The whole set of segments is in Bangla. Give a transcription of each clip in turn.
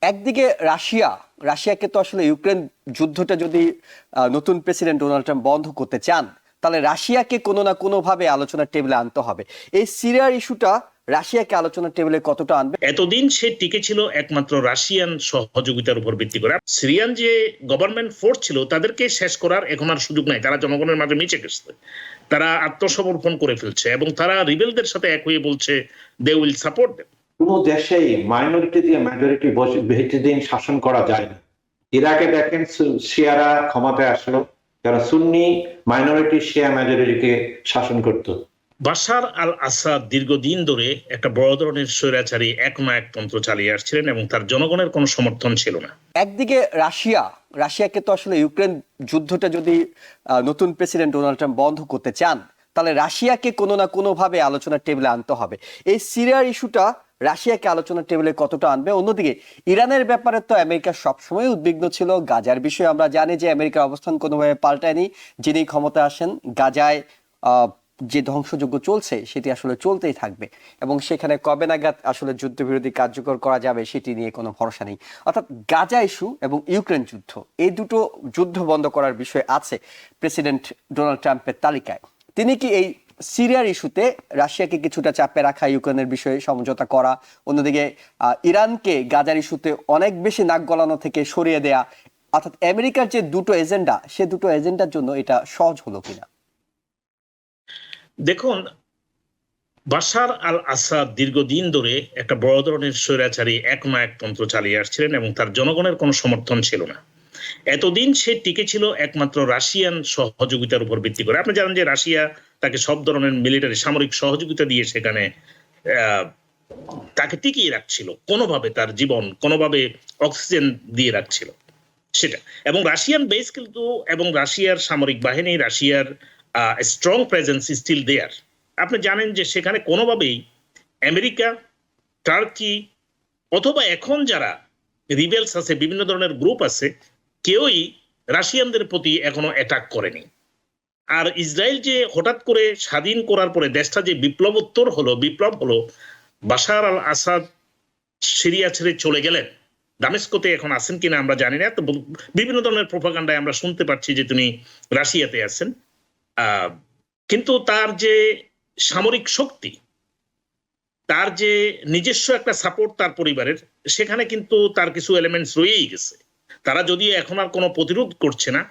একদিকে রাশিয়াকে তো আসলে ইউক্রেন যুদ্ধটা যদি নতুন প্রেসিডেন্ট ডোনাল্ড ট্রাম্প বন্ধ করতে চান, তাহলে রাশিয়াকে কোনো না কোনো ভাবে আলোচনার টেবিলে আনতে হবে। এই সিরিয়ার ইস্যুটা রাশিয়াকে আলোচনার টেবিলে কতটা আনবে? এতদিন সে টিকে ছিল একমাত্র রাশিয়ান সহযোগিতার উপর ভিত্তি করে। সিরিয়ান যে গভর্নমেন্ট ফোর্স ছিল তাদেরকে শেষ করার এখন আর সুযোগ নাই। তারা জনগণের মাঝে মিশে গেছে, তারা আত্মসমর্পণ করে ফেলছে এবং তারা রিবেলদের সাথে এক হয়ে বলছে দে উইল সাপোর্ট দেম। কোন দেশেই মাইনরিটি দিয়ে মেজরিটি বেশি দিন শাসন করা যায় না। ইরাকে দেখেন শিয়ারা ক্ষমতায় আসলো, যারা সুন্নি মাইনরিটি শিয়া মেজরিটিকে শাসন করতো। বাশার আল আসাদ দীর্ঘদিন ধরে একটা বড় ধরনের স্বৈরাচারী একনায়কতন্ত্র চালিয়ে আসছিলেন এবং তার জনগণের কোনো সমর্থন ছিল না। একদিকে রাশিয়াকে তো আসলে ইউক্রেন যুদ্ধটা যদি নতুন প্রেসিডেন্ট ডোনাল্ড ট্রাম্প বন্ধ করতে চান, তাহলে রাশিয়াকে কোনো না কোনো ভাবে আলোচনার টেবিলে আনতে হবে। এই সিরিয়ার ইস্যুটা রাশিয়াকে আলোচনার টেবিলে কতটা আনবে? অন্যদিকে ইরানের ব্যাপারে তো আমেরিকা সবসময় উদ্বিগ্ন ছিল। গাজার বিষয়ে আমরা জানি যে আমেরিকার অবস্থান কোনোভাবে পাল্টায়নি। যিনি ক্ষমতা আসেন, গাজায় যে ধ্বংসযজ্ঞ চলছে সেটি আসলে চলতেই থাকবে এবং সেখানে কবে নাগাদ আসলে যুদ্ধবিরতি কার্যকর করা যাবে সেটি নিয়ে কোনো ভরসা নেই। অর্থাৎ গাজা ইস্যু এবং ইউক্রেন যুদ্ধ, এই দুটো যুদ্ধ বন্ধ করার বিষয় আছে প্রেসিডেন্ট ডোনাল্ড ট্রাম্পের তালিকায়। তিনি কি এই সিরিয়ার ইস্যুতে রাশিয়াকে কিছুটা চাপে রাখা, ইউক্রেনের বিষয়ে সমঝোতা করা, অন্যদিকে ইরানকে গাজার ইস্যুতে অনেক বেশি নাক গলানো থেকে সরিয়ে দেয়া, অর্থাৎ আমেরিকার যে দুটো এজেন্ডা, সে দুটো এজেন্ডার জন্য এটা সহজ হলো কিনা? দেখুন, বাশার আল আসাদ দীর্ঘদিন ধরে একটা বড় ধরনের স্বৈরাচারী একনায়কতন্ত্র চালিয়ে আসছিলেন এবং তার জনগণের কোনো সমর্থন ছিল না। এতদিন সে টিকে ছিল একমাত্র রাশিয়ান সহযোগিতার উপর ভিত্তি করে। আপনি জানেন যে রাশিয়া তাকে সব ধরনের মিলিটারি সামরিক সহযোগিতা দিয়ে সেখানে তাকে টিকিয়ে রাখছিল, কোনোভাবে তার জীবন, কোনোভাবে অক্সিজেন দিয়ে রাখছিল সেটা। এবং রাশিয়ান বেস কিন্তু, এবং রাশিয়ার সামরিক বাহিনী, রাশিয়ার স্ট্রং প্রেজেন্স স্টিল দেয়ার। আপনি জানেন যে সেখানে কোনোভাবেই আমেরিকা, টার্কি অথবা এখন যারা রিবেলস আছে, বিভিন্ন ধরনের গ্রুপ আছে, কেউই রাশিয়ানদের প্রতি এখনো অ্যাটাক করেনি। আর ইসরায়েল যে হঠাৎ করে স্বাধীন করার পরে দেশটা যে বিপ্লব হলো, বাশার আল আসাদ সিরিয়া ছেড়ে চলে গেলেন। দামেস্কোতে এখন আছেন কিনা আমরা জানি না, তো বিভিন্ন ধরনের প্রোপাগান্ডায় আমরা শুনতে পাচ্ছি যে তিনি রাশিয়াতে আছেন। কিন্তু তার যে সামরিক শক্তি, তার যে নিজস্ব একটা সাপোর্ট তার পরিবারের, সেখানে কিন্তু তার কিছু এলিমেন্টস রয়েই গেছে। তারা যদিও এখন আর কোনো প্রতিরোধ করছে না,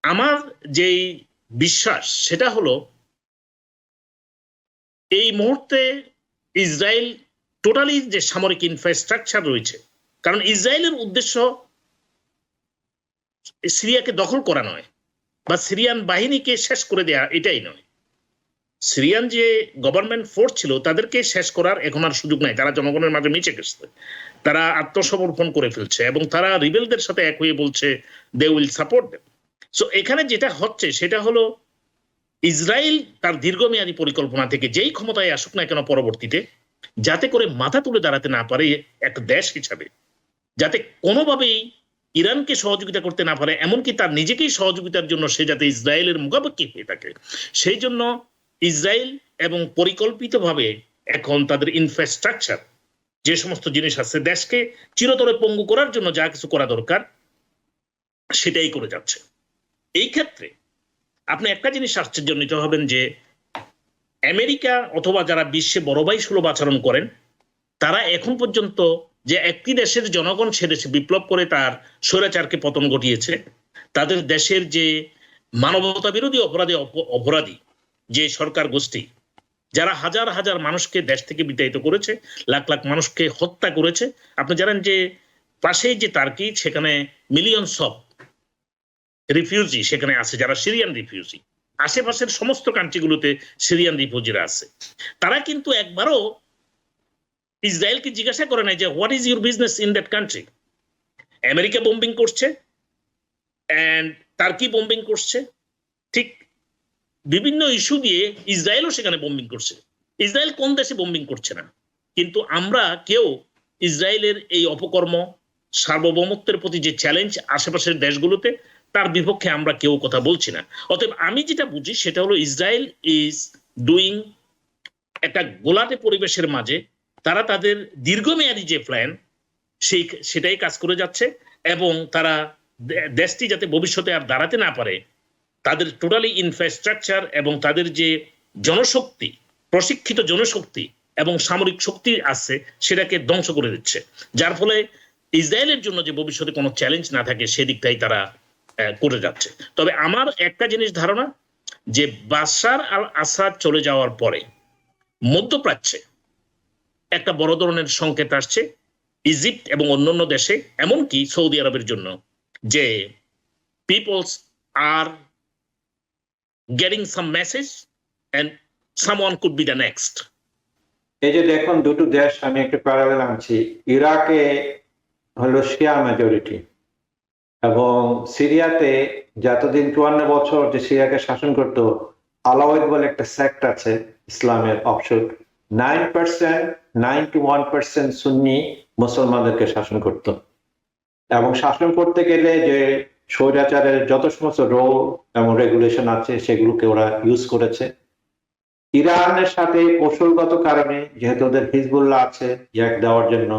আমার যেই বিশ্বাস সেটা হলো এই মুহূর্তে ইসরায়েল টোটালি যে সামরিক ইনফ্রাস্ট্রাকচার রয়েছে, কারণ ইসরায়েলের উদ্দেশ্য সিরিয়াকে দখল করা নয় বা সিরিয়ান বাহিনীকে শেষ করে দেয়া, এটাই নয়। সিরিয়ান যে গভর্নমেন্ট ফোর্স ছিল তাদেরকে শেষ করার এখন আর সুযোগ নাই। তারা জনগণের মাঝে মিশে গেছে, তারা আত্মসমর্পণ করে ফেলছে এবং তারা রিবেলদের সাথে এক হয়ে বলছে they will support them. So এখানে যেটা হচ্ছে সেটা হলো ইসরায়েল তার দীর্ঘমেয়াদী পরিকল্পনা থেকে যেই ক্ষমতায় আসুক না কেন পরবর্তীতে, যাতে করে মাথা তুলে দাঁড়াতে না পারে একটা দেশ হিসাবে, যাতে কোনোভাবেই ইরানকে সহযোগিতা করতে না পারে, এমনকি তার নিজেকেই সহযোগিতার জন্য সে যাতে ইসরায়েলের মুখাপেক্ষি হয়ে থাকে, সেই জন্য ইসরায়েল এবং পরিকল্পিতভাবে এখন তাদের ইনফ্রাস্ট্রাকচার, যে সমস্ত জিনিস আছে, দেশকে চিরতরে পঙ্গু করার জন্য যা কিছু করা দরকার সেটাই করে যাচ্ছে। এই ক্ষেত্রে আপনি একটা জিনিস আশ্চর্যান্বিত হবেন যে আমেরিকা অথবা যারা বিশ্বে বড় ভাই সুলভ আচরণ করেন, তারা এখন পর্যন্ত যে একটি দেশের জনগণ সে দেশে বিপ্লব করে তার স্বৈরাচারকে পতন ঘটিয়েছে, তাদের দেশের যে মানবতা বিরোধী অপরাধী যে সরকার গোষ্ঠী, যারা হাজার হাজার মানুষকে দেশ থেকে বিতাড়িত করেছে, লাখ লাখ মানুষকে হত্যা করেছে। আপনি জানেন যে পাশেই যে টার্কি, সেখানে মিলিয়নস অফ রিফিউজি সেখানে আছে, যারা সিরিয়ান রিফিউজি। আশেপাশের সমস্ত কান্ট্রিগুলোতে সিরিয়ান রিফিউজিরা আছে। তারা কিন্তু একবারও ইসরায়েলকে জিজ্ঞাসা করে নাই যে what is your business in that country. America bombing করছে এন্ড টার্কি বোম্বিং করছে, ঠিক বিভিন্ন ইস্যু দিয়ে ইসরায়েলও সেখানে বোম্বিং করছে। ইসরায়েল কোন দেশে বোম্বিং করছে না, কিন্তু আমরা কেউ ইসরায়েলের এই অপকর্ম, সার্বভৌমত্বের প্রতি যে চ্যালেঞ্জ আশেপাশের দেশগুলোতে, তার বিপক্ষে আমরা কেউ কথা বলছি না। অতএব আমি যেটা বুঝি সেটা হলো ইসরায়েল ইজ ডুইং একটা গোলাটে পরিবেশের মাঝে তারা তাদের দীর্ঘমেয়াদী যে প্ল্যান সেটাই কাজ করে যাচ্ছে, এবং তারা দেশটি যাতে ভবিষ্যতে আর দাঁড়াতে না পারে তাদের টোটালি ইনফ্রাস্ট্রাকচার এবং তাদের যে জনশক্তি, প্রশিক্ষিত জনশক্তি এবং সামরিক শক্তি আছে সেটাকে ধ্বংস করে দিচ্ছে, যার ফলে ইসরায়েলের জন্য যে ভবিষ্যতে কোনো চ্যালেঞ্জ না থাকে সেদিকটাই তারা করে যাচ্ছে। তবে আমার একটা জিনিস ধারণা যে বাশার আল আসাদ চলে যাওয়ার পরে মধ্যপ্রাচ্যে একটা বড় ধরনের সংকেত আসছে ইজিপ্ট এবং অন্যান্য দেশে, এমনকি সৌদি আরবের জন্য, যে peoples are getting some message and someone could be the next. এই যে দেখুন দুটো দেশ আমি একটা প্যারালেল আনছি, ইরাকে হলো শিয়া মেজরিটি এবং সিরিয়াতে যতদিন 54 বছর যে সিরিয়াকে শাসন করত আলাউদ বলে একটা সেক্ট আছে ইসলামের অপশন, 9% 91% সুন্নি মুসলমানদেরকে শাসন করত, এবং শাসন করতে গেলে যে স্বৈরাচারের যত সমস্ত রোল এবং রেগুলেশন আছে সেগুলোকে ওরা ইউজ করেছে। ইরানের সাথে কৌশলগত কারণে যেহেতু ওদের হিজবুল্লাহ আছে ইয়াক দেওয়ার জন্য,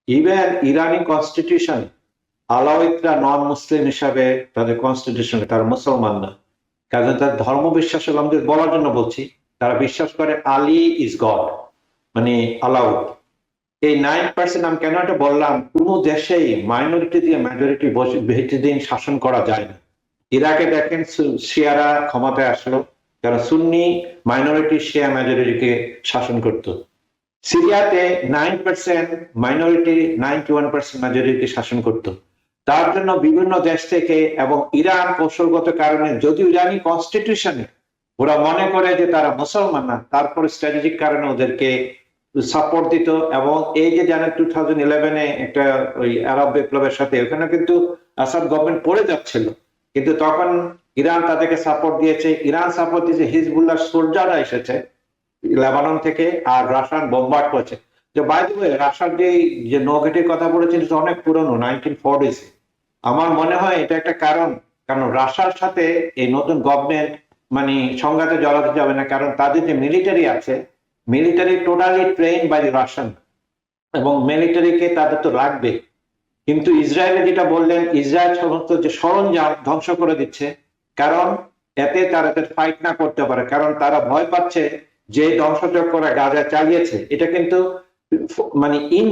ইভেন ইরানি কনস্টিটিউশন আলাউইদরা নন মুসলিম হিসাবে তাদের কনস্টিটিউশন, তারা মুসলমান না, কারণ তার ধর্ম বিশ্বাস আমাদের বলার জন্য বলছি, তারা বিশ্বাস করে আলী ইজ গড, মানে আলাউদ। এই 9% আমি কেন এটা বললাম, কোনো দেশেই মাইনরিটি দিয়ে মেজরিটি বেশি দিন শাসন করা যায় না। ইরাকে দেখেন শিয়ারা ক্ষমতায় আসলো, কারণ সুন্নি মাইনরিটি শিয়া মেজরিটিকে শাসন করত। সিরিয়াতে 9% মাইনরিটি 91% মেজরিটি শাসন করত। তার জন্য বিভিন্ন দেশ থেকে এবং ইরান কৌশলগত কারণে, যদিও ইরানি কনস্টিটিউশনে ওরা মনে করে যে তারা মুসলমান না, তারপরে স্ট্র্যাটেজিক কারণে ওদেরকে সাপোর্ট দিত। এবং এই যে জানেন 2011-এ একটা ওই আরব বিপ্লবের সাথে ওখানে কিন্তু আসাদ গভর্নমেন্ট পড়ে যাচ্ছিল, কিন্তু তখন ইরান তাদেরকে সাপোর্ট দিয়েছে। ইরান সাপোর্ট দিয়েছে, হিজবুল্লাহ সোলজাররা এসেছে লেবানন থেকে আর রাশিয়ান বোমবার্ড করেছে। যে বাই দ্য ওয়ে রাশিয়ার যে নৌঘাটির কথা বলেছেন এটা অনেক পুরনো, 1940s। আমার মনে হয় এটা একটা কারণ রাশিয়ার সাথে এই নতুন গভর্নমেন্ট মানে সংঘাতে জড়াতে যাবে না, কারণ তাদের যে মিলিটারি আছে, military totally train by Russian, এবং মিলিটারিকে তাদের তো লাগবে। কিন্তু ইসরায়েলে যেটা বললেন, ইসরায়েল সমস্ত যে সরঞ্জাম ধ্বংস করে দিচ্ছে, কারণ এতে তারা ফাইট না করতে পারে, কারণ তারা ভয় পাচ্ছে যে ধ্বংসযজ্ঞরা গাজা চালিয়েছে এটা কিন্তু মানে in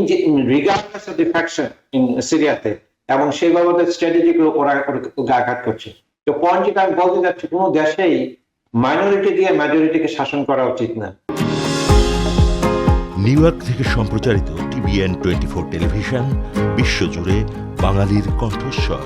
regardless of the faction in সিরিয়াতে, এবং সেই বাবদ স্ট্র্যাটেজিক ওরা আঘাত করছে। তো পয়েন্ট যেটা আমি বলতে যাচ্ছি, কোনো দেশেই মাইনরিটি দিয়ে মেজরিটিকে শাসন করা উচিত না। নিউ ইয়র্ক থেকে সম্প্রচারিত TVN 24 টেলিভিশন, বিশ্বজুড়ে বাঙালির কণ্ঠস্বর।